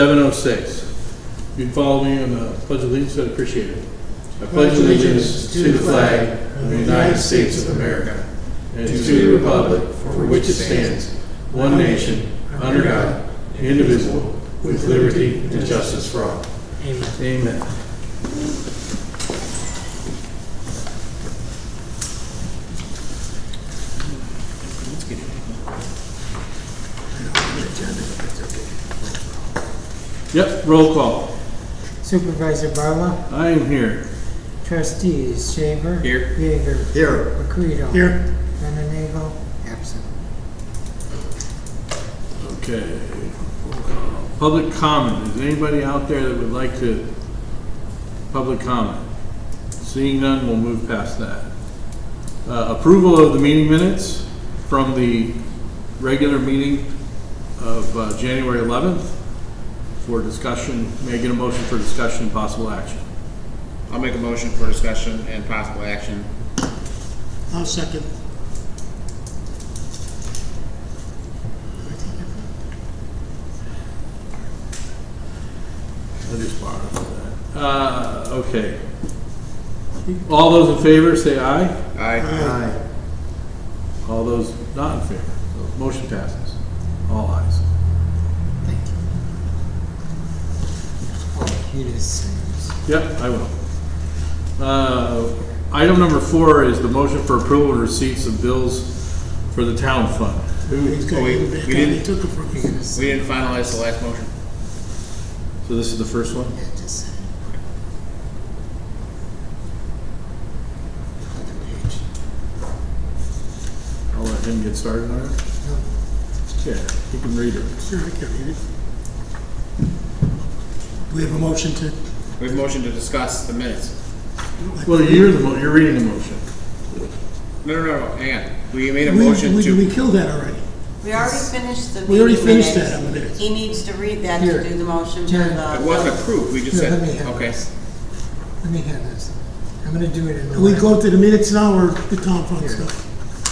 7:06. You follow me on the Pledge of Allegiance, I'd appreciate it. I pledge allegiance to the flag of the United States of America and to the republic for which it stands, one nation, under God, indivisible, with liberty and justice for all. Amen. Amen. Yep, roll call. Supervisor Barlow. I am here. Trustees Shaver. Here. Yeager. Here. Macredo. Here. Mendenagel. Absent. Okay. Public comment. Is anybody out there that would like to public comment? Seeing none, we'll move past that. Approval of the meeting minutes from the regular meeting of January 11th for discussion. May I get a motion for discussion and possible action? I'll make a motion for discussion and possible action. I'll second. I'll just borrow for that. Okay. All those in favor say aye. Aye. Aye. All those not in favor. So motion passes. All ayes. Thank you. Oh, he just sings. Yep, I will. Item number 4 is the motion for approval and receipts of bills for the town fund. He's got we it back. didn't- He took it from me. We didn't finalize the last motion. So this is the first one? Yeah, just saying. I'll let him get started on it. Yeah, he can read it. Sure, I can read it. Do we have a motion to? We have a motion to discuss the minutes. Well, you're reading the motion. No, hang on. We made a We motion to, killed that already. We already finished the We already meeting finished minutes. that on the minutes. He needs to read that Here. to do the motion for Jen. it the. wasn't approved, we just Here, said, let me have okay. this. Let me have this. I'm gonna do it in the We way. go to the minutes now or the town fund Here. stuff?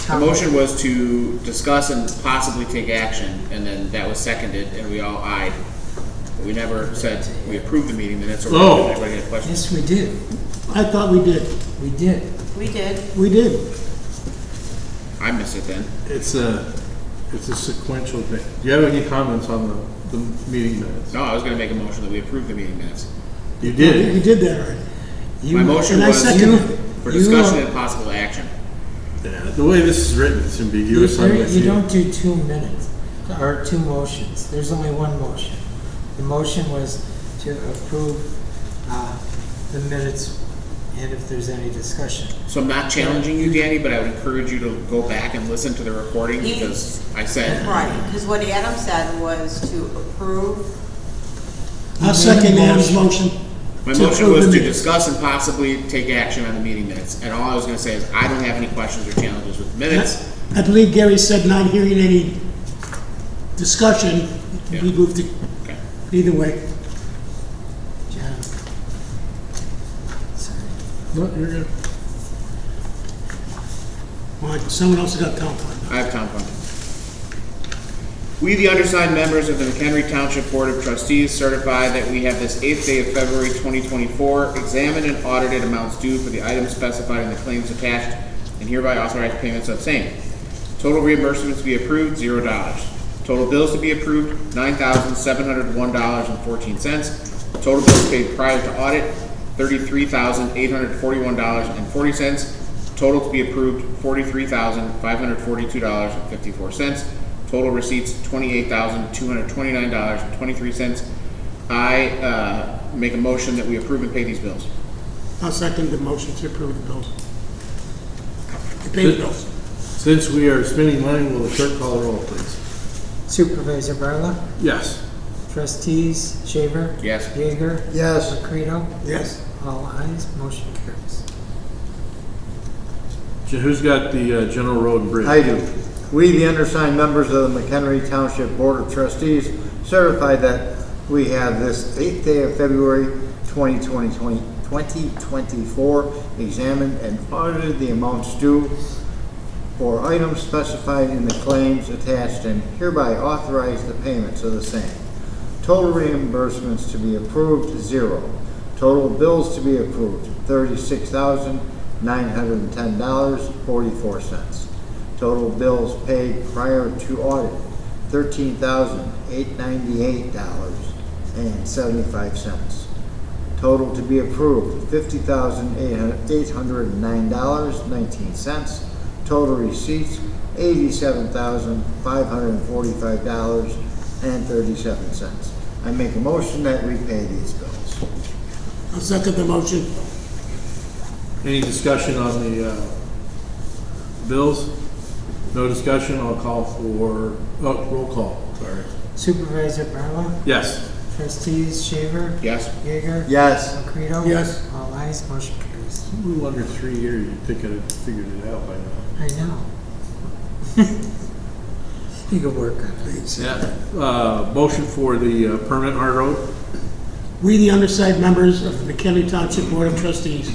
The motion was to discuss and possibly take action, and then that was seconded, and we all ayed. But we never said we approved the meeting minutes, or Oh. did anybody have questions? Yes, we did. I thought we did. We did. We did. We did. I missed it then. It's a sequential thing. Do you have any comments on the meeting minutes? No, I was gonna make a motion that we approve the meeting minutes. You We did. did that already. My motion And I was seconded it. for You- discussion and possible action. Yeah, the way this is written, it's ambiguous. I'm with You don't do 2 minutes, or 2 motions. There's only one motion. The motion was to approve the minutes, and if there's any discussion. So I'm not challenging you, Danny, but I would encourage you to go back and listen to the recording, because I said, Right, because what Adam said was to approve. I'll second Adam's motion. my To motion approve was the to minutes. discuss and possibly take action on the meeting minutes. And all I was gonna say is, I don't have any questions or challenges with the minutes. I believe Gary said not hearing any discussion, we Yeah. moved it Okay. either way. John. Sorry. No, you're good. All right, someone else has got town fund. I have town fund. We, the undersigned members of the Mchenry Township Board of Trustees, certify that we have this 8th day of February 2024 examined and audited amounts due for the items specified in the claims attached, and hereby authorize payments of same. Total reimbursements to be approved, $0. Total bills to be approved, $9,701.14. Total bills paid prior to audit, $33,841.40. Total to be approved, $43,542.54. Total receipts, $28,229.23. I make a motion that we approve and pay these bills. I'll second the motion to approve the bills. To pay the bills. Since we are spending money, will the clerk call the roll, please? Supervisor Barlow. Yes. Trustees Shaver. Yes. Yeager. Yes. Macredo. Yes. All ayes. Motion carries. Who's got the general road and bridge? I do. We, the undersigned members of the Mchenry Township Board of Trustees, certify that we have this 8th day of February 2024 examined and audited the amounts due for items specified in the claims attached and hereby authorize the payments of the same. Total reimbursements to be approved, 0. Total bills to be approved, $36,910.44. Total bills paid prior to audit, $13,898.75. Total to be approved, $50,809.19. Total receipts, $87,545.37. I make a motion that we pay these bills. I'll second the motion. Any discussion on the bills? No discussion, I'll call for, roll call, sorry. Supervisor Barlow? Yes. Trustees Shaver? Yes. Yeager? Yes. Macreado? Yes. All ayes, motion carries. A little under 3 years, you'd think I'd have figured it out by now. I know. You can work on it. Yeah. Motion for the permanent hard road? We, the undersigned members of the Mchenry Township Board of Trustees,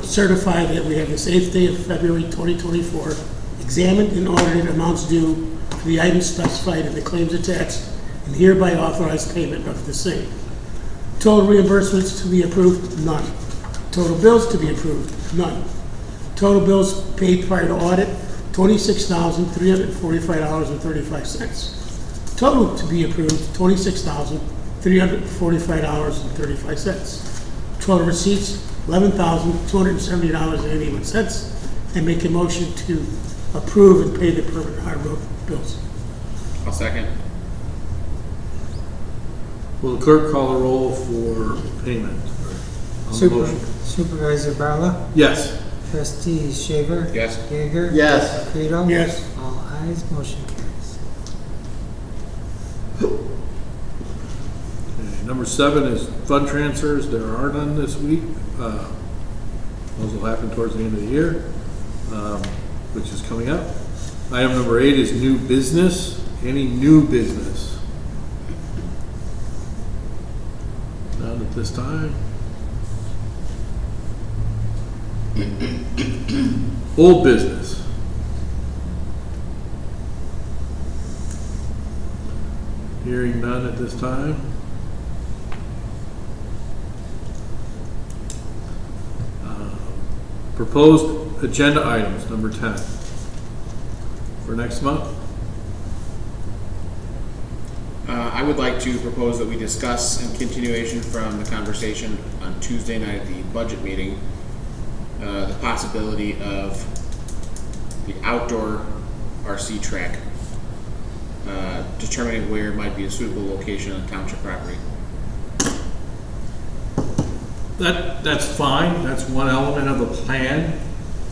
certify that we have this 8th day of February 2024 examined and audited amounts due for the items specified in the claims attached and hereby authorize payment of the same. Total reimbursements to be approved, none. Total bills to be approved, none. Total bills paid prior to audit, $26,345.35. Total to be approved, $26,345.35. Total receipts, $11,270.81. And make a motion to approve and pay the permanent hard road bills. I'll second. Will the clerk call the roll for payment? On the motion? Supervisor Barlow? Yes. Trustees Shaver? Yes. Yeager? Yes. Macreado? Yes. All ayes, motion carries. Okay, number 7 is fund transfers. There are none this week. Those will happen towards the end of the year, which is coming up. Item number 8 is new business. Any new business? None at this time. Old business. Hearing none at this time. Proposed agenda items, number 10. For next month. I would like to propose that we discuss in continuation from the conversation on Tuesday night at the budget meeting, the possibility of the outdoor RC track, determining where might be a suitable location on township property. That's fine, that's one element of the plan,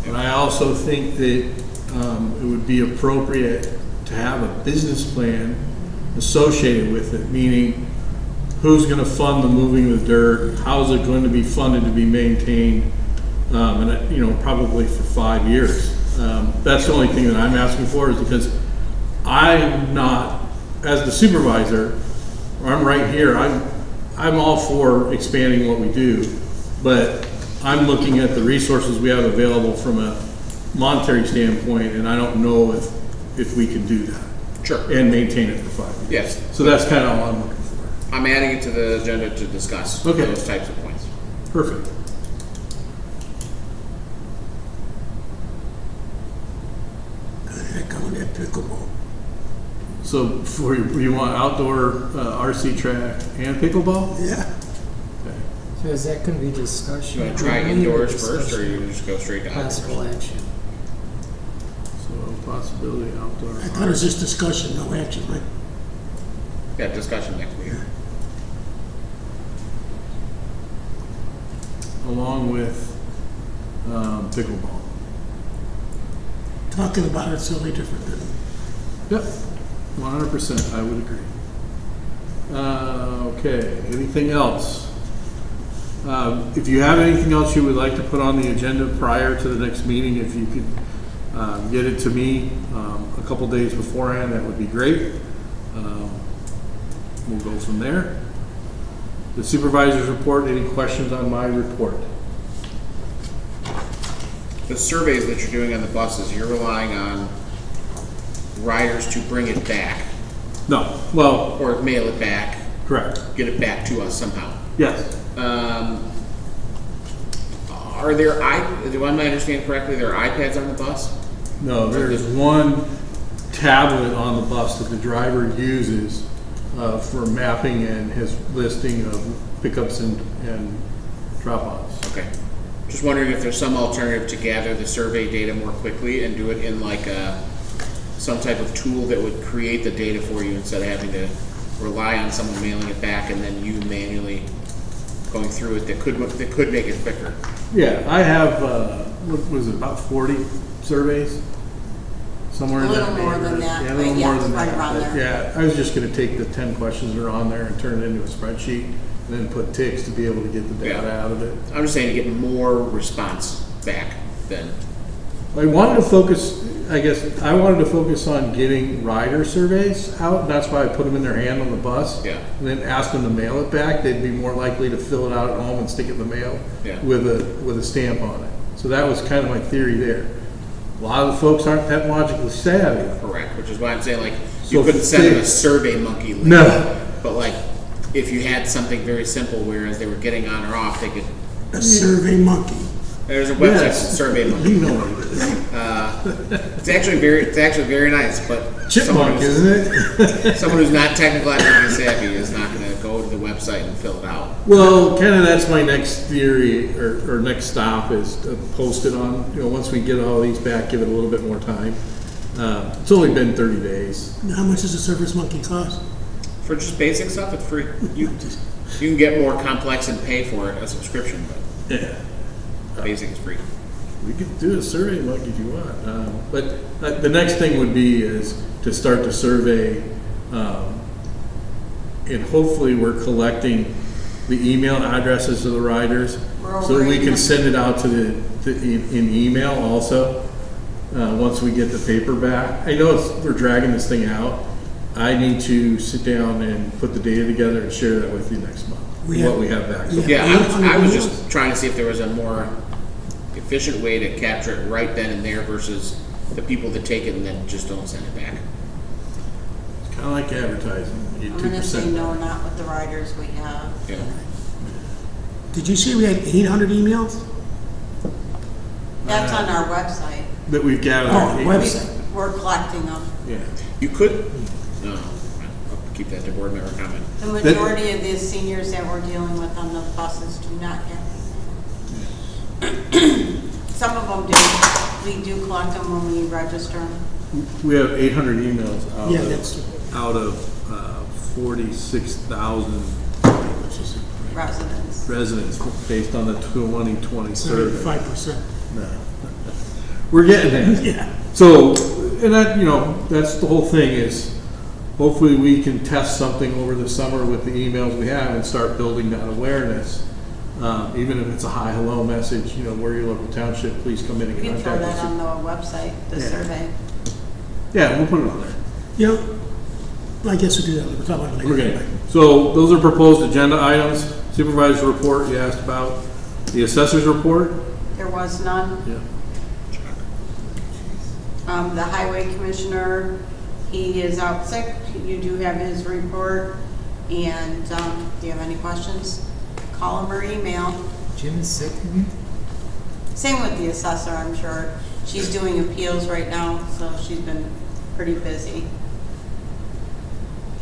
but I also think that it would be appropriate to have a business plan associated with it, meaning who's going to fund the moving of the dirt, how's it going to be funded to be maintained, and probably for 5 years. That's the only thing that I'm asking for, is because I'm not, as the supervisor, I'm right here, I'm all for expanding what we do, but I'm looking at the resources we have available from a monetary standpoint, and I don't know if we can do that. Sure. And maintain it for 5 years. Yes. So that's kind of all I'm looking for. I'm adding it to the agenda to discuss those types of points. Perfect. Heck, on that pickleball. So you want outdoor RC track and pickleball? Yeah. Okay. So is that going to be discussion? You want to try only indoors first, or discussion? you just go straight to Possible outdoors? action. So possibility outdoor. I thought it was just discussion, no action, right? Yeah, discussion next week. Along with pickleball. Talking about it's totally different than, Yep, 100%, I would agree. Okay, anything else? If you have anything else you would like to put on the agenda prior to the next meeting, if you could get it to me a couple days beforehand, that would be great. We'll go from there. The supervisor's report, any questions on my report? The surveys that you're doing on the buses, you're relying on riders to bring it back No, well, or mail it back Correct. get it back to us somehow. Yes. Are there do I understand correctly, there are iPads on the bus? No, there's one tablet on the bus that the driver uses for mapping and his listing of pickups and drop-offs. Okay. Just wondering if there's some alternative to gather the survey data more quickly and do it in like some type of tool that would create the data for you instead of having to rely on someone mailing it back and then you manually going through it that could make it quicker. Yeah, I have, what was it, about 40 surveys? Somewhere A in that little more than neighborhood. that, Yeah, a but little yeah, more than right that. around But there. yeah, I was just gonna take the 10 questions that are on there and turn it into a spreadsheet and then put ticks to be able to get the data Yeah. out of it. I'm just saying to get more response back then. I wanted to focus, I guess, I wanted to focus on getting rider surveys out. That's why I put them in their hand on the bus. Yeah. And then ask them to mail it back. They'd be more likely to fill it out at home and stick it in the mail Yeah. with a stamp on it. So that was kind of my theory there. A lot of the folks aren't technologically savvy. Correct, which is why I'm saying like So you couldn't send them a they- survey monkey link. No. But like if you had something very simple where as they were getting on or off, they could. A survey monkey. There's a website Yes. called Survey Monkey. You know what it is. It's actually very nice, but Chipmunk, isn't it? someone who's not technologically savvy is not going to go to the website and fill it out. Well, kind of that's my next theory or next stop is to post it on, once we get all these back, give it a little bit more time. It's only been 30 days. How much does a Surface Monkey cost? For just basic stuff, it's free. You can get more complex and pay for it, a subscription, but Yeah. basic is free. We could do a survey monkey if you want. But the next thing would be is to start the survey, and hopefully we're collecting the email addresses of the riders. So we can send it out to in email also, once we get the paper back. I know we're dragging this thing out. I need to sit down and put the data together and share that with you next month, what we have back. Yeah, I was just trying to see if there was a more efficient way to capture it right then and there versus the people that take it and then just don't send it back. It's kind of like advertising. You get I'm gonna say 2% no, not with the riders we have. Yeah. Did you say we had 800 emails? That's on our website. that we've gathered. Oh, website. We're collecting them. Yeah. You could, no, I'll keep that to board member comment. The majority of the seniors that we're dealing with on the buses do not have email. Some of them do. We do collect them when we register them. We have 800 emails Yeah, that's out of 46,000 Residents. residents based on the 2020 survey. 75%. No. We're getting there. Yeah. So, and that, that's the whole thing is hopefully we can test something over the summer with the emails we have and start building that awareness. Even if it's a hi, hello message, we're your local township, please come in and We can throw contact that on us. the website, the Yeah. survey. Yeah, we'll put it on there. I guess we'll do that. We'll talk about it later. Okay, so those are proposed agenda items. Supervisor's report you asked about. The assessor's report? There was none. Yeah. The highway commissioner, he is out sick. You do have his report. And do you have any questions? Call him or email. Jim is sick again? Same with the assessor, I'm sure. She's doing appeals right now, so she's been pretty busy.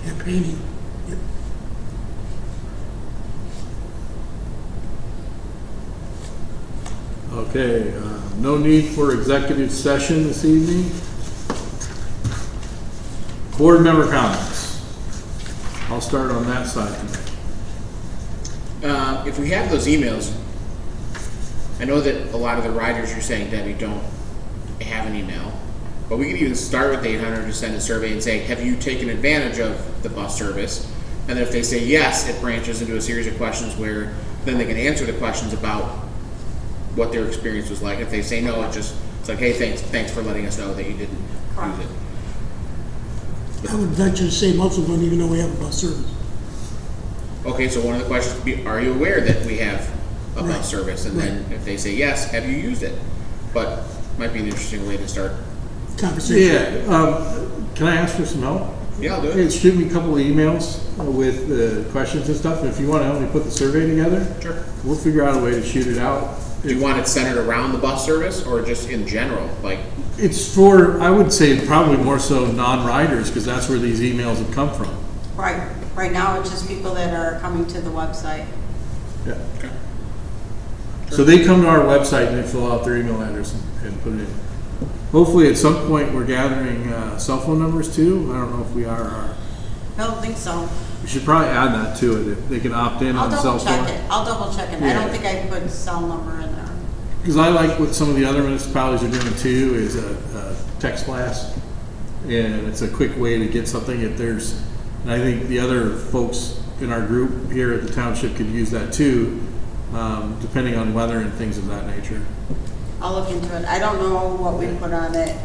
Campaigning. Yep. Okay, no need for executive session this evening. Board member comments. I'll start on that side tonight. If we have those emails, I know that a lot of the riders you're saying, Debbie, don't have an email, but we could even start with 800 to send a survey and say, have you taken advantage of the bus service? And then if they say yes, it branches into a series of questions where then they can answer the questions about what their experience was like. If they say no, it's like, hey, thanks for letting us know that you didn't use it. I would venture to say most of them don't even know we have a bus service. Okay, so one of the questions would be, are you aware that we have a bus service? And then if they say yes, have you used it? But might be an interesting way to start. Conversation. Yeah, can I ask for some help? Yeah, I'll do Hey, it. shoot me a couple of emails with questions and stuff, and if you want to help me put the survey together, Sure. we'll figure out a way to shoot it out. Do you want it centered around the bus service or just in general? Like, It's for, I would say, probably more so non-riders, because that's where these emails have come from. Right, right now it's just people that are coming to the website. Yeah. okay. So they come to our website and they fill out their email address and put it in. Hopefully, at some point, we're gathering cell phone numbers too. I don't know if we are. I don't think so. We should probably add that to it. If they can opt in I'll on cell double check phone. it. I'll double check it. I Yeah. don't think I put cell number in there. Because I like what some of the other municipalities are doing too, is a text blast. And it's a quick way to get something if there's, and I think the other folks in our group here at the township could use that too, depending on weather and things of that nature. I'll look into it. I don't know what we put on it.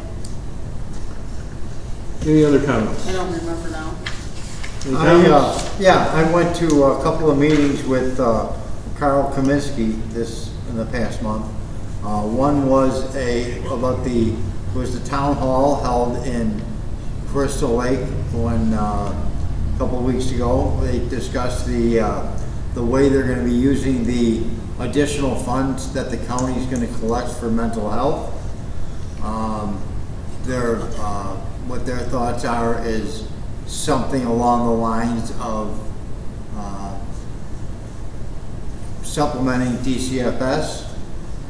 Any other comments? I don't remember now. Any comments? I went to a couple of meetings with Carl Kaminsky in the past month. One was about the town hall held in Crystal Lake a couple of weeks ago. They discussed the way they're going to be using the additional funds that the county is going to collect for mental health. What their thoughts are is something along the lines of supplementing DCFS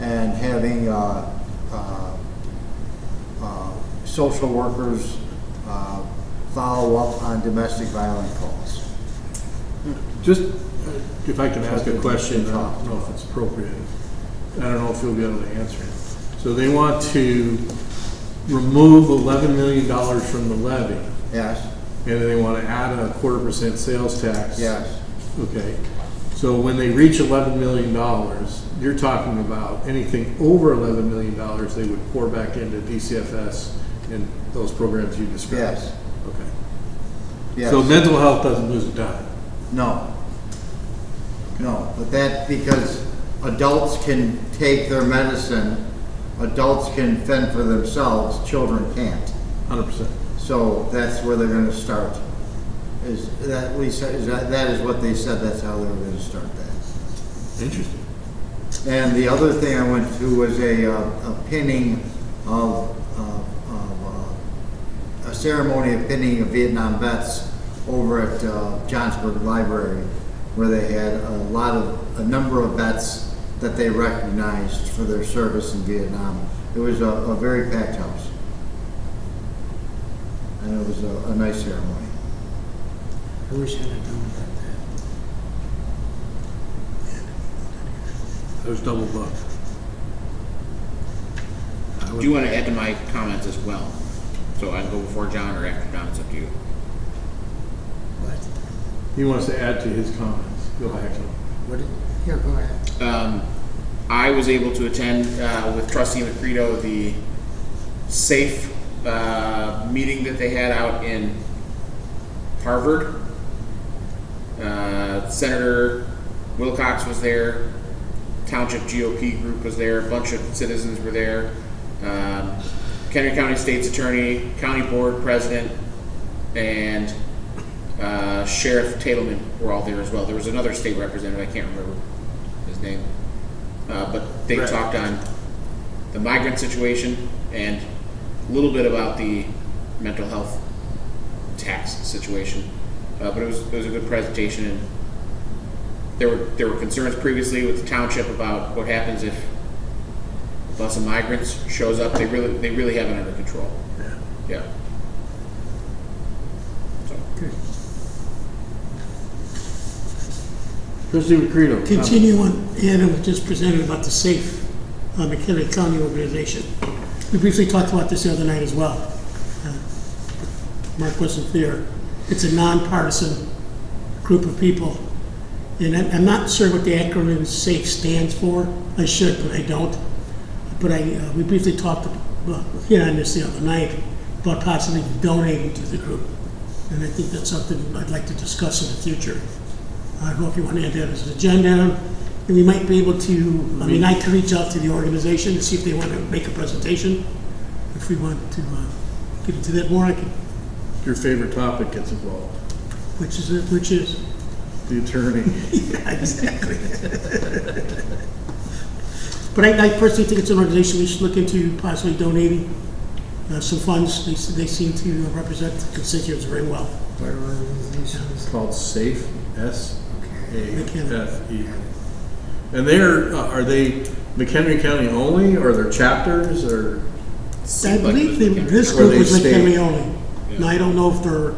and having social workers follow up on domestic violence calls. Just, if I can ask a question, I don't know if it's appropriate. I don't know if you'll be able to answer it. So they want to remove $11 million from the levy, Yes, and then they want to add a 0.25% sales tax. yes, Okay. So when they reach $11 million, you're talking about anything over $11 million, they would pour back into DCFS and those programs you described? yes, Okay. yes. So mental health doesn't lose a dime? No. No, but that, because adults can take their medicine, adults can fend for themselves, children can't. 100%. So that's where they're gonna start. That is what they said, that's how they were gonna start that. Interesting. And the other thing I went to was a pinning of a ceremony of pinning of Vietnam vets over at Johnsburg Library, where they had a number of vets that they recognized for their service in Vietnam. It was a very packed house, and it was a nice ceremony. I wish I'd have known about that. There's double buck. Do you want to add to my comments as well? So I can go before John or after John, it's up to you. What? He wants to add to his comments. Go back to him. What did, here, go ahead. I was able to attend with Trustee Mchenry the SAFE meeting that they had out in Harvard. Senator Wilcox was there. Township GOP group was there. A bunch of citizens were there. Mchenry County State's Attorney, County Board President, and Sheriff Tatelman were all there as well. There was another state representative, I can't remember his name. But they Right. talked on the migrant situation and a little bit about the mental health tax situation. But it was a good presentation, and there were concerns previously with the township about what happens if a bus of migrants shows up. They really have it under control. Yeah. Yeah. So, Trustee McCredo. Continue on, Adam just presented about the SAFE, McHenry County organization. We briefly talked about this the other night as well. Mark wasn't there. It's a nonpartisan group of people. And I'm not sure what the acronym SAFE stands for. I should, but I don't. But we briefly talked about, here on this the other night, about possibly donating to the group. And I think that's something I'd like to discuss in the future. I don't know if you want to add that as an agenda. And we might be able to, I could reach out to the organization and see if they want to make a presentation. If we want to get into that more, I can your favorite topic gets involved. Which is, The attorney. yeah, exactly. But I personally think it's an organization we should look into possibly donating some funds. They seem to represent the constituents very well. What organization is It's it? called SAFE, S-A-F-E. And are they McHenry County only, or are there chapters, or? I believe this Or group they is state. McHenry only. Now, I don't know if they're,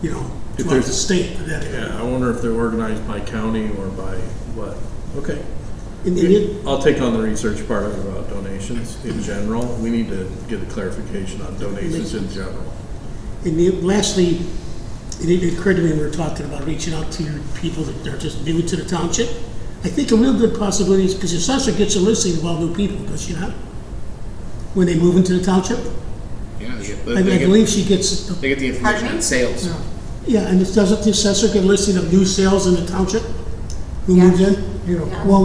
If throughout there's- the state. But that- Yeah, I wonder if they're organized by county or by what? Okay. And it- I'll take on the research part of it about donations in general. We need to get a clarification on donations in general. Lastly, it occurred to me when we were talking about reaching out to people that are just new to the township. I think a real good possibility is, because your assessor gets a listing of all new people, does she not? When they move into the township? Yeah, I believe she gets, they get the information Pardon me? on sales. yeah, and doesn't the assessor get a listing of new sales in the township? Who Yeah. moves in? You know, Yeah. Well,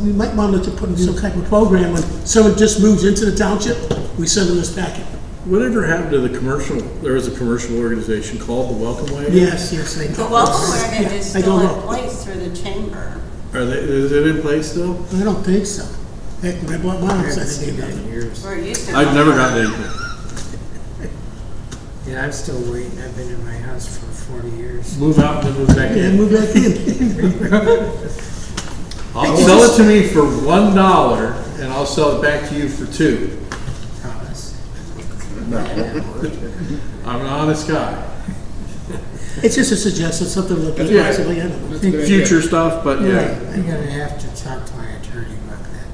we might want to look at putting some type of program, when someone just moves into the township, we send them this packet. Whatever happened to the commercial, there was a commercial organization called the Welcome Wagon? Yes, I know. The welcome wagon Yeah, is I still don't in know. place through the chamber. Is it in place still? I don't think so. Heck, when I bought I mine, I haven't didn't seen get that in nothing. years. Where it used to. I've never gotten anything. Yeah, I'm still waiting. I've been in my house for 40 years. Move out and then move back Yeah, in. move back in. Sell it to me for $1 and I'll sell it back to you for $2. Promise. I'm an honest guy. It's just a suggestion, something to look at, Yeah. possibly, I don't know. That's a good idea. Future stuff, but Right. yeah. I'm gonna have to talk to my attorney about that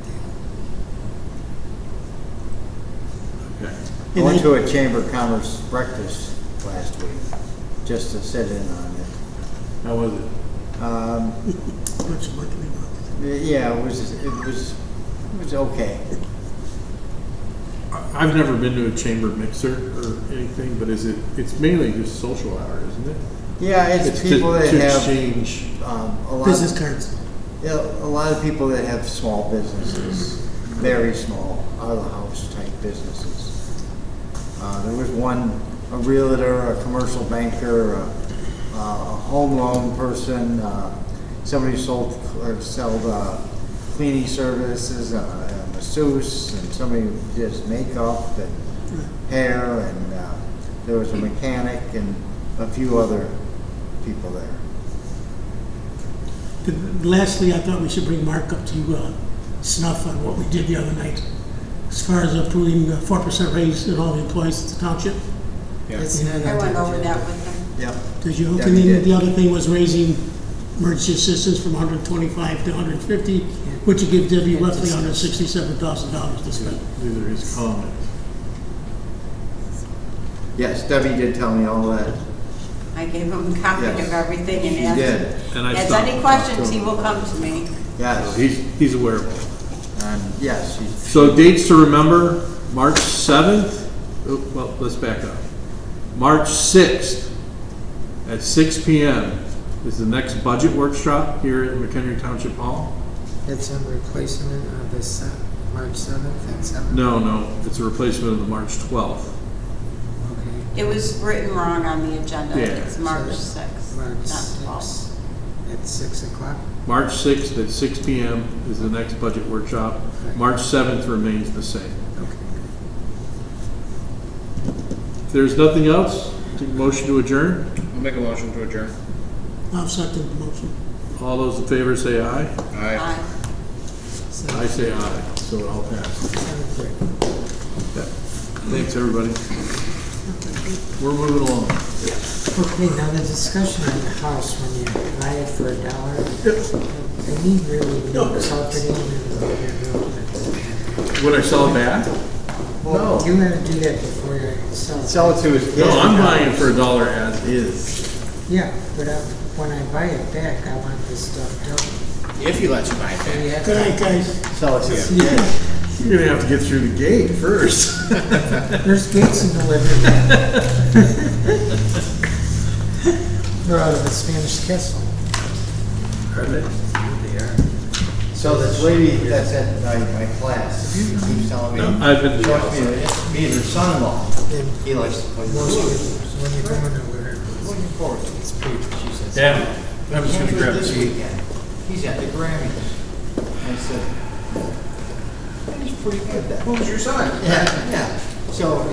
deal. Okay. I went to a Chamber of Commerce breakfast last week, just to sit in on it. How was it? Bunch of money. Yeah, it was okay. I've never been to a chamber mixer or anything, but it's mainly just social hour, isn't it? Yeah, it's people to that have, exchange. a lot. Business cards. Yeah, a lot of people that have small businesses, very small, out-of-the-house type businesses. There was a realtor, a commercial banker, a home loan person, somebody who sold cleaning services, a masseuse, and somebody who does makeup and hair, and there was a mechanic and a few other people there. Lastly, I thought we should bring Mark up to snuff on what we did the other night, as far as approving the 4% raise in all the employees at the township. Yeah. It's not I on went the over agenda. that with them. Yep. Did you? Yeah, And we then did. the other thing was raising emergency assistance from 125 to 150, which would give Debbie roughly $167,000 to spend. These are his comments. Yes, Debbie did tell me all that. I gave him a copy Yes. of everything She and did. And I has stopped- any questions, talked to he him. will come to me. Yes, He's aware of it. and yes, So dates to remember, March 7th, well, let's back up. March 6th at 6 PM is the next budget workshop here at McHenry Township Hall. It's a replacement of the March 7th at 7? No, it's a replacement of the March 12th. Okay. It was written wrong on the agenda. Yeah. It's March 6th, March not 12th. 6th at 6 o'clock? March 6th at 6 PM is the next budget workshop. Okay. March 7th remains the same. Okay. If there's nothing else, take a motion to adjourn. I'll make a motion to adjourn. I'll second the motion. All those in favor say aye. Aye. Aye. I say aye, so it all passes. 7:30. Thanks, everybody. We're moving along. Okay, now the discussion on the house, when you buy it for $1, they need really no carpeting and Would I sell it back? well, you gotta do that before you sell it. sell it to his kid. No, I'm buying it for $1 as is. Yeah, but when I buy it back, I want this stuff done. If he lets you buy it So back. you have Good to- night, guys. Sell it to his kid. You're gonna have to get through the gate first. There's gates in the living room. They're out of a Spanish castle. Are they? They are. So this lady that's at my class keeps telling me, No, I've been to the trust me, me and her son-in-law, And he likes to play the most flute. people, when you're going to where Looking forward to it. it's paper, she says. Yeah, I was Can't gonna do it grab this the weekend. He's at the Grammys. I said, he's pretty good that. Who's your son? Yeah, yeah. So